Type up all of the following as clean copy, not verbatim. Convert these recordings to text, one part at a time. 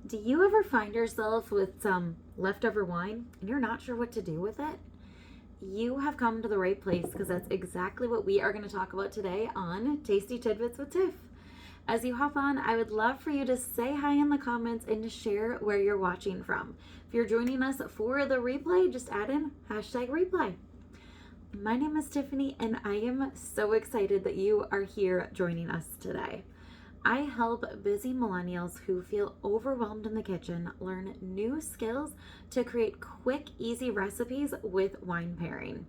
Do you ever find yourself with some leftover wine and you're not sure what to do with it? You have come to the right place because that's exactly what we are going to talk about today on Tasty Tidbits with Tiff. As you hop on, I would love for you to say hi in the comments and to share where you're watching from. If you're joining us for the replay, just add in #replay. My name is Tiffany and I am so excited that you are here joining us today. I help busy millennials who feel overwhelmed in the kitchen learn new skills to create quick, easy recipes with wine pairing.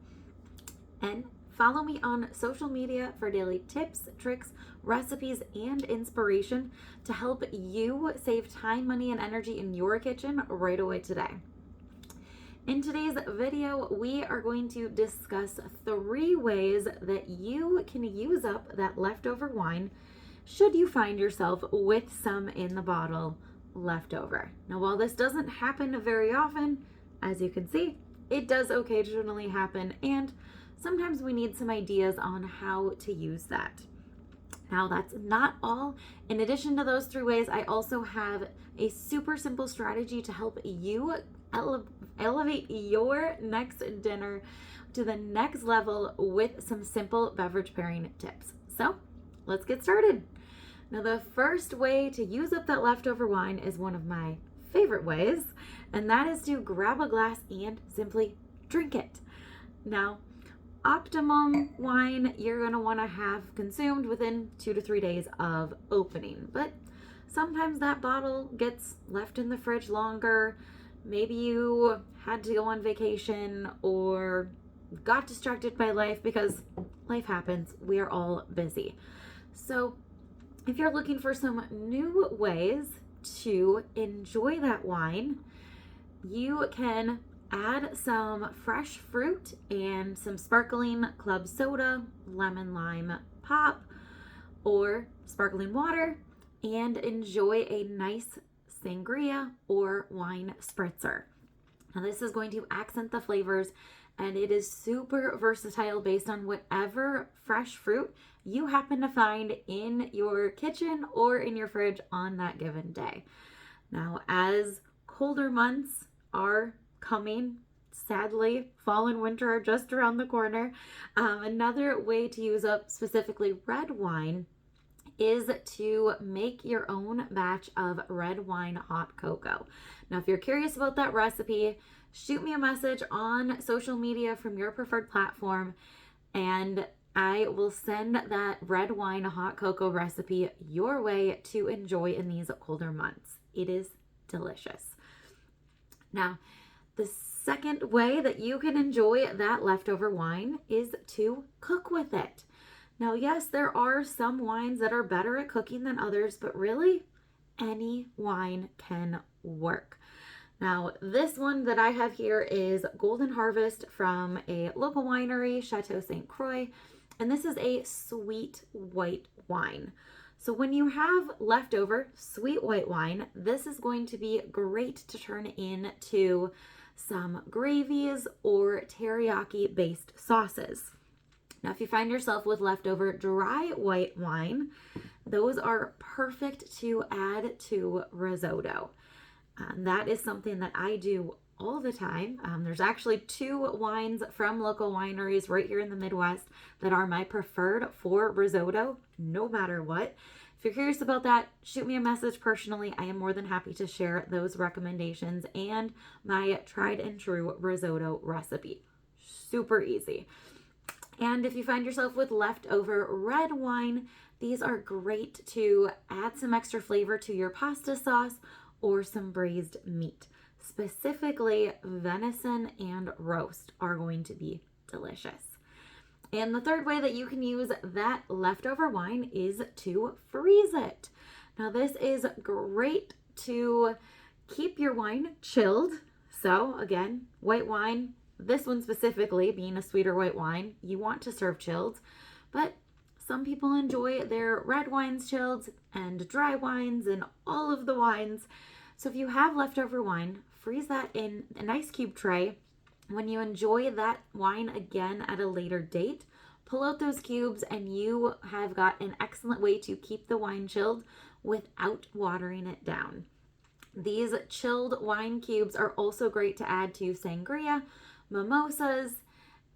And follow me on social media for daily tips, tricks, recipes, and inspiration to help you save time, money, and energy in your kitchen right away today. In today's video, we are going to discuss 3 ways that you can use up that leftover wine should you find yourself with some in the bottle left over. Now, while this doesn't happen very often, as you can see, it does occasionally happen, and sometimes we need some ideas on how to use that. Now, that's not all. In addition to those 3 ways, I also have a super simple strategy to help you elevate your next dinner to the next level with some simple beverage pairing tips. So, let's get started. Now, the first way to use up that leftover wine is one of my favorite ways, and that is to grab a glass and simply drink it. Now, optimum wine you're going to want to have consumed within 2 to 3 days of opening, but sometimes that bottle gets left in the fridge longer. Maybe you had to go on vacation or got distracted by life, because life happens. We are all busy. So if you're looking for some new ways to enjoy that wine, you can add some fresh fruit and some sparkling club soda, lemon lime pop, or sparkling water, and enjoy a nice sangria or wine spritzer. Now, this is going to accent the flavors, and it is super versatile based on whatever fresh fruit you happen to find in your kitchen or in your fridge on that given day. Now, as colder months are coming, sadly, fall and winter are just around the corner, another way to use up specifically red wine is to make your own batch of red wine hot cocoa. Now, if you're curious about that recipe, shoot me a message on social media from your preferred platform, and I will send that red wine hot cocoa recipe your way to enjoy in these colder months. It is delicious. Now, the second way that you can enjoy that leftover wine is to cook with it. Now, yes, there are some wines that are better at cooking than others, but really any wine can work. Now, this one that I have here is Golden Harvest from a local winery, Chateau St. Croix, and this is a sweet white wine. So when you have leftover sweet white wine, this is going to be great to turn into some gravies or teriyaki-based sauces. Now, if you find yourself with leftover dry white wine, those are perfect to add to risotto. That is something that I do all the time. There's actually 2 wines from local wineries right here in the Midwest that are my preferred for risotto, no matter what. If you're curious about that, shoot me a message personally. I am more than happy to share those recommendations and my tried and true risotto recipe. Super easy. And if you find yourself with leftover red wine, these are great to add some extra flavor to your pasta sauce or some braised meat. Specifically, venison and roast are going to be delicious. And the third way that you can use that leftover wine is to freeze it. Now, this is great to keep your wine chilled. So again, white wine, this one specifically being a sweeter white wine, you want to serve chilled, but some people enjoy their red wines chilled and dry wines and all of the wines. So if you have leftover wine, freeze that in a nice cube tray. When you enjoy that wine again at a later date, pull out those cubes and you have got an excellent way to keep the wine chilled without watering it down. These chilled wine cubes are also great to add to sangria, mimosas,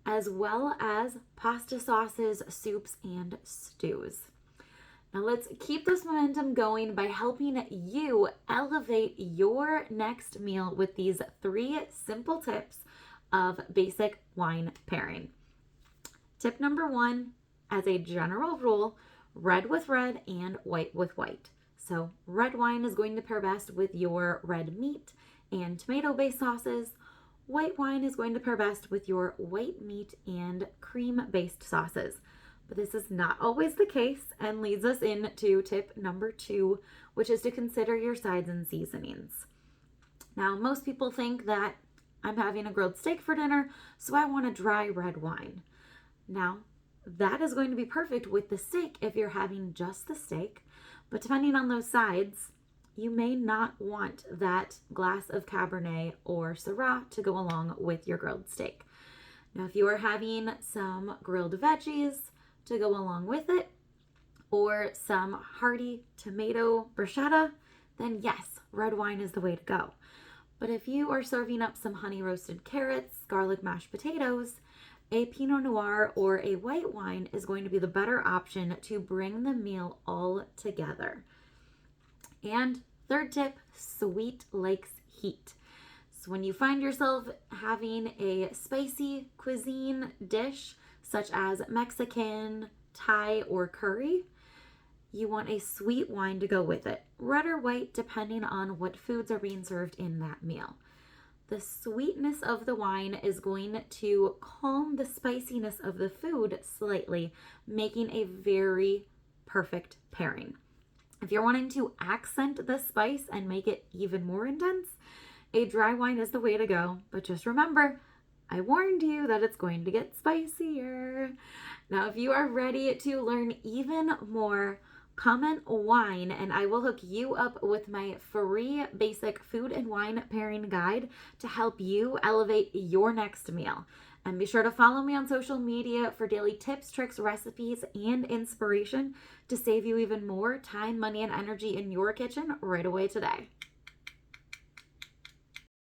as well as pasta sauces, soups, and stews. Now let's keep this momentum going by helping you elevate your next meal with these 3 simple tips of basic wine pairing. Tip number 1, as a general rule, red with red and white with white. So red wine is going to pair best with your red meat and tomato-based sauces. White wine is going to pair best with your white meat and cream-based sauces. But this is not always the case and leads us into tip number 2, which is to consider your sides and seasonings. Now, most people think that I'm having a grilled steak for dinner, so I want a dry red wine. Now, that is going to be perfect with the steak if you're having just the steak, but depending on those sides, you may not want that glass of Cabernet or Syrah to go along with your grilled steak. Now, if you are having some grilled veggies to go along with it, or some hearty tomato bruschetta, then yes, red wine is the way to go. But if you are serving up some honey roasted carrots, garlic mashed potatoes, a Pinot Noir or a white wine is going to be the better option to bring the meal all together. And third tip, sweet likes heat. So when you find yourself having a spicy cuisine dish, such as Mexican, Thai, or curry, you want a sweet wine to go with it, red or white, depending on what foods are being served in that meal. The sweetness of the wine is going to calm the spiciness of the food slightly, making a very perfect pairing. If you're wanting to accent the spice and make it even more intense, a dry wine is the way to go, but just remember, I warned you that it's going to get spicier. Now, if you are ready to learn even more, comment wine and I will hook you up with my free basic food and wine pairing guide to help you elevate your next meal. And be sure to follow me on social media for daily tips, tricks, recipes, and inspiration to save you even more time, money, and energy in your kitchen right away today.